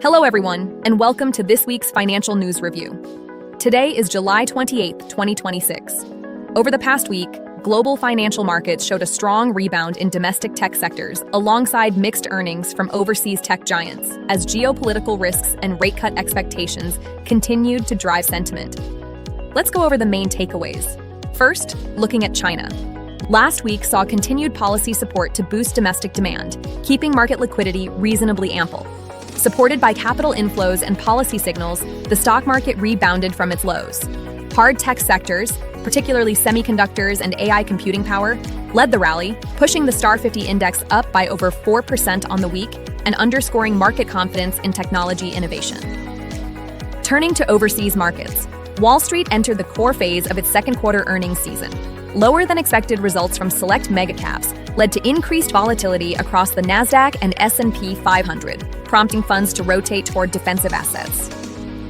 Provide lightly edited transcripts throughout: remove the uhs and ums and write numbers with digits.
Hello everyone, and welcome to this week's financial news review. Today is July 28, 2026. Over the past week, global financial markets showed a strong rebound in domestic tech sectors alongside mixed earnings from overseas tech giants as geopolitical risks and rate cut expectations continued to drive sentiment. Let's go over the main takeaways. First, looking at China. Last week saw continued policy support to boost domestic demand, keeping market liquidity reasonably ample. Supported by capital inflows and policy signals, the stock market rebounded from its lows. Hard tech sectors, particularly semiconductors and AI computing power, led the rally, pushing the STAR 50 index up by over 4% on the week and underscoring market confidence in technology innovation. Turning to overseas markets, Wall Street entered the core phase of its second quarter earnings season. Lower than expected results from select megacaps led to increased volatility across the Nasdaq and S&P 500, prompting funds to rotate toward defensive assets.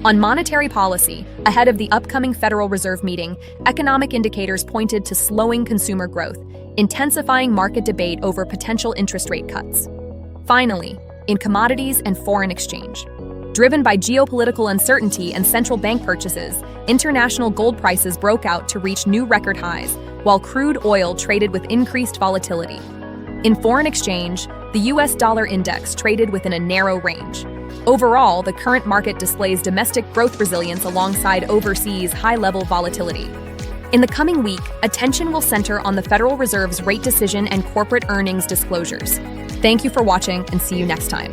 On monetary policy, ahead of the upcoming Federal Reserve meeting, economic indicators pointed to slowing consumer growth, intensifying market debate over potential interest rate cuts. Finally, in commodities and foreign exchange. Driven by geopolitical uncertainty and central bank purchases, international gold prices broke out to reach new record highs, while crude oil traded with increased volatility. In foreign exchange, the US dollar index traded within a narrow range. Overall, the current market displays domestic growth resilience alongside overseas high-level volatility. In the coming week, attention will center on the Federal Reserve's rate decision and corporate earnings disclosures. Thank you for watching, and see you next time.